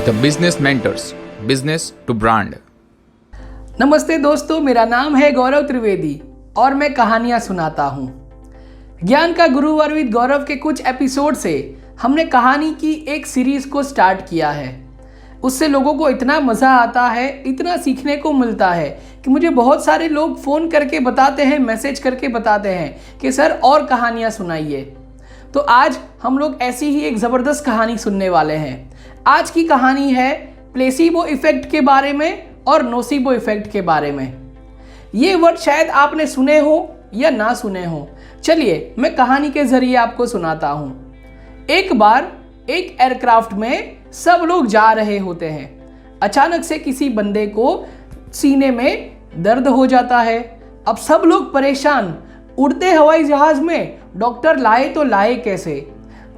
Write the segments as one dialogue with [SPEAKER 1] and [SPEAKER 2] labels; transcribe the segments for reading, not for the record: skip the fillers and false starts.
[SPEAKER 1] The business mentors, business to brand.
[SPEAKER 2] नमस्ते दोस्तों, मेरा नाम है गौरव त्रिवेदी और मैं कहानियां सुनाता हूं। ज्ञान का गुरु विद गौरव के कुछ एपिसोड से हमने कहानी की एक सीरीज को स्टार्ट किया है। उससे लोगों को इतना मज़ा आता है, इतना सीखने को मिलता है कि मुझे बहुत सारे लोग फ़ोन करके बताते हैं, मैसेज करके बताते हैं कि सर और कहानियाँ सुनाइए। तो आज हम लोग ऐसी ही एक ज़बरदस्त कहानी सुनने वाले हैं। आज की कहानी है प्लेसिबो इफ़ेक्ट के बारे में और नोसिबो इफ़ेक्ट के बारे में। ये वर्ड शायद आपने सुने हो या ना सुने हो। चलिए मैं कहानी के ज़रिए आपको सुनाता हूँ। एक बार एक एयरक्राफ्ट में सब लोग जा रहे होते हैं। अचानक से किसी बंदे को सीने में दर्द हो जाता है। अब सब लोग परेशान, उड़ते हवाई जहाज में डॉक्टर लाए तो लाए कैसे।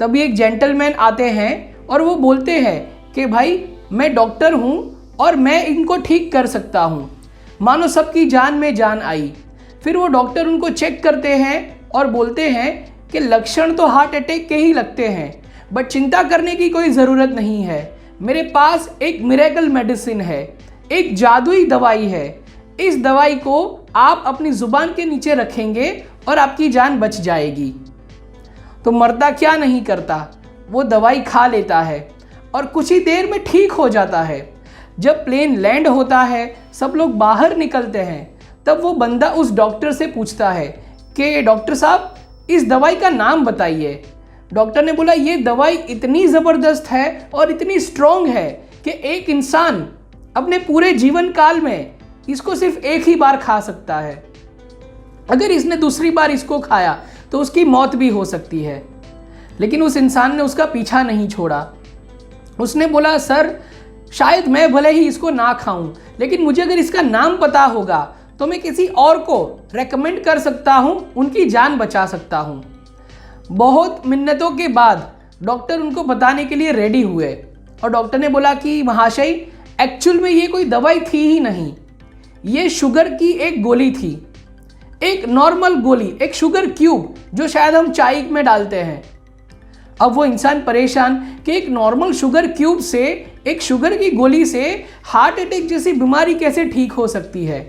[SPEAKER 2] तभी एक जेंटलमैन आते हैं और वो बोलते हैं कि भाई मैं डॉक्टर हूँ और मैं इनको ठीक कर सकता हूँ। मानो सबकी जान में जान आई। फिर वो डॉक्टर उनको चेक करते हैं और बोलते हैं कि लक्षण तो हार्ट अटैक के ही लगते हैं, बट चिंता करने की कोई ज़रूरत नहीं है। मेरे पास एक मिरेकल मेडिसिन है, एक जादुई दवाई है। इस दवाई को आप अपनी ज़ुबान के नीचे रखेंगे और आपकी जान बच जाएगी। तो मरता क्या नहीं करता, वो दवाई खा लेता है और कुछ ही देर में ठीक हो जाता है। जब प्लेन लैंड होता है, सब लोग बाहर निकलते हैं, तब वो बंदा उस डॉक्टर से पूछता है कि डॉक्टर साहब इस दवाई का नाम बताइए। डॉक्टर ने बोला ये दवाई इतनी ज़बरदस्त है और इतनी स्ट्रॉन्ग है कि एक इंसान अपने पूरे जीवन काल में इसको सिर्फ एक ही बार खा सकता है। अगर इसने दूसरी बार इसको खाया तो उसकी मौत भी हो सकती है। लेकिन उस इंसान ने उसका पीछा नहीं छोड़ा। उसने बोला सर शायद मैं भले ही इसको ना खाऊं, लेकिन मुझे अगर इसका नाम पता होगा तो मैं किसी और को रेकमेंड कर सकता हूं, उनकी जान बचा सकता हूं। बहुत मिन्नतों के बाद डॉक्टर उनको बताने के लिए रेडी हुए और डॉक्टर ने बोला कि महाशय एक्चुअल में ये कोई दवाई थी ही नहीं, ये शुगर की एक गोली थी, एक नॉर्मल गोली, एक शुगर क्यूब जो शायद हम चाय में डालते हैं। अब वो इंसान परेशान कि एक नॉर्मल शुगर क्यूब से, एक शुगर की गोली से हार्ट अटैक जैसी बीमारी कैसे ठीक हो सकती है।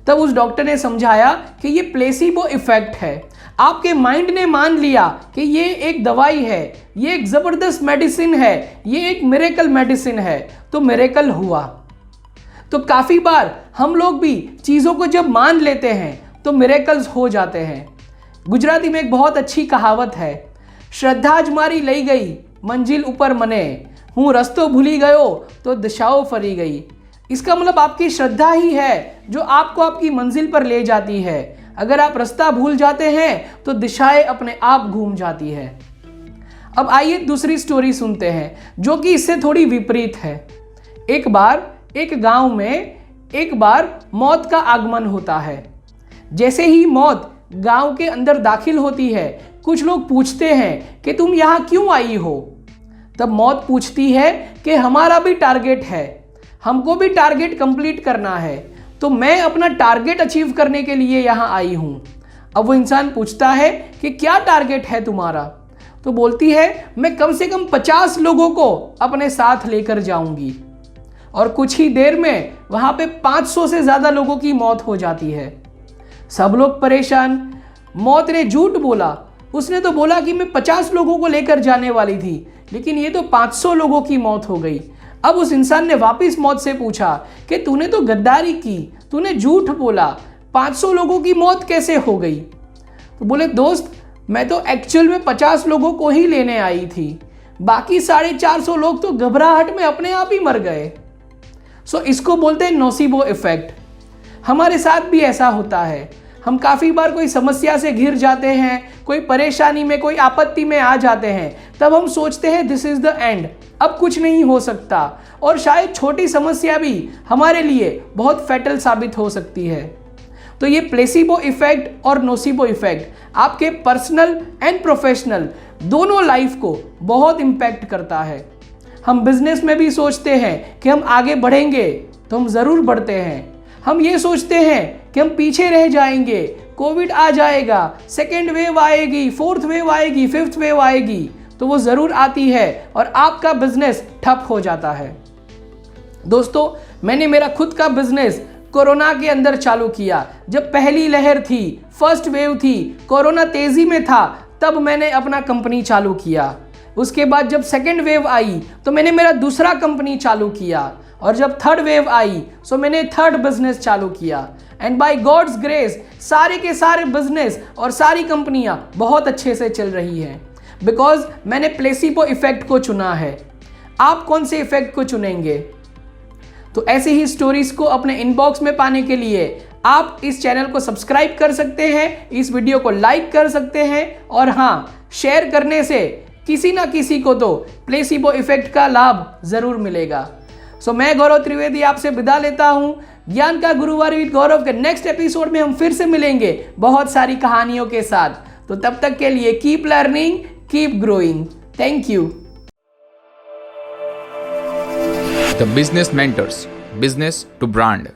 [SPEAKER 2] तब उस डॉक्टर ने समझाया कि ये प्लेसिबो इफेक्ट है। आपके माइंड ने मान लिया कि ये एक दवाई है, ये एक ज़बरदस्त मेडिसिन है, ये एक मिरेकल मेडिसिन है, तो मिरेकल हुआ। तो काफ़ी बार हम लोग भी चीज़ों को जब मान लेते हैं तो मिरेकल्स हो जाते हैं। गुजराती में एक बहुत अच्छी कहावत है, श्रद्धा ज मारी लई गई मंजिल ऊपर मने, हूँ रस्तो भूली गयो तो दिशाओं फरी गई। इसका मतलब आपकी श्रद्धा ही है जो आपको आपकी मंजिल पर ले जाती है। अगर आप रास्ता भूल जाते हैं तो दिशाएं अपने आप घूम जाती है। अब आइए दूसरी स्टोरी सुनते हैं जो कि इससे थोड़ी विपरीत है। एक बार एक गांव में एक बार मौत का आगमन होता है। जैसे ही मौत गांव के अंदर दाखिल होती है, कुछ लोग पूछते हैं कि तुम यहाँ क्यों आई हो। तब मौत पूछती है कि हमारा भी टारगेट है, हमको भी टारगेट कंप्लीट करना है, तो मैं अपना टारगेट अचीव करने के लिए यहाँ आई हूँ। अब वो इंसान पूछता है कि क्या टारगेट है तुम्हारा। तो बोलती है मैं कम से कम 50 लोगों को अपने साथ लेकर जाऊंगी। और कुछ ही देर में वहाँ पे 500 से ज़्यादा लोगों की मौत हो जाती है। सब लोग परेशान। मौत ने झूठ बोला, उसने तो बोला कि मैं 50 लोगों को लेकर जाने वाली थी, लेकिन ये तो 500 लोगों की मौत हो गई। अब उस इंसान ने वापस मौत से पूछा कि तूने तो गद्दारी की, तूने झूठ बोला, 500 लोगों की मौत कैसे हो गई। तो बोले दोस्त मैं तो एक्चुअल में 50 लोगों को ही लेने आई थी, बाकी 450 लोग तो घबराहट में अपने आप ही मर गए। सो इसको बोलते हैं नोसिबो इफेक्ट। हमारे साथ भी ऐसा होता है। हम काफ़ी बार कोई समस्या से घिर जाते हैं, कोई परेशानी में, कोई आपत्ति में आ जाते हैं, तब हम सोचते हैं दिस इज़ द एंड, अब कुछ नहीं हो सकता। और शायद छोटी समस्या भी हमारे लिए बहुत फैटल साबित हो सकती है। तो ये प्लेसिबो इफेक्ट और नोसिबो इफेक्ट आपके पर्सनल एंड प्रोफेशनल दोनों लाइफ को बहुत इम्पैक्ट करता है। हम बिजनेस में भी सोचते हैं कि हम आगे बढ़ेंगे, तो हम ज़रूर बढ़ते हैं। हम ये सोचते हैं कि हम पीछे रह जाएंगे, कोविड आ जाएगा, सेकेंड वेव आएगी, फोर्थ वेव आएगी, फिफ्थ वेव आएगी, तो वो ज़रूर आती है और आपका बिजनेस ठप हो जाता है। दोस्तों, मैंने मेरा खुद का बिजनेस कोरोना के अंदर चालू किया। जब पहली लहर थी, फर्स्ट वेव थी, कोरोना तेजी में था, तब मैंने अपना कंपनी चालू किया। उसके बाद जब सेकेंड वेव आई तो मैंने मेरा दूसरा कंपनी चालू किया, और जब थर्ड वेव आई तो मैंने थर्ड बिजनेस चालू किया। एंड बाय गॉड्स ग्रेस सारे के सारे बिजनेस और सारी कंपनियां बहुत अच्छे से चल रही हैं, बिकॉज मैंने प्लेसिबो इफेक्ट को चुना है। आप कौन से इफेक्ट को चुनेंगे? तो ऐसे ही स्टोरीज को अपने इनबॉक्स में पाने के लिए आप इस चैनल को सब्सक्राइब कर सकते हैं, इस वीडियो को लाइक कर सकते हैं, और हाँ, शेयर करने से किसी ना किसी को तो प्लेसिबो इफेक्ट का लाभ जरूर मिलेगा। सो मैं गौरव त्रिवेदी आपसे विदा लेता हूं। ज्ञान का गुरुवार विद गौरव के नेक्स्ट एपिसोड में हम फिर से मिलेंगे बहुत सारी कहानियों के साथ। तो तब तक के लिए keep learning, keep growing. Thank you.
[SPEAKER 1] The Business Mentors, Business to Brand.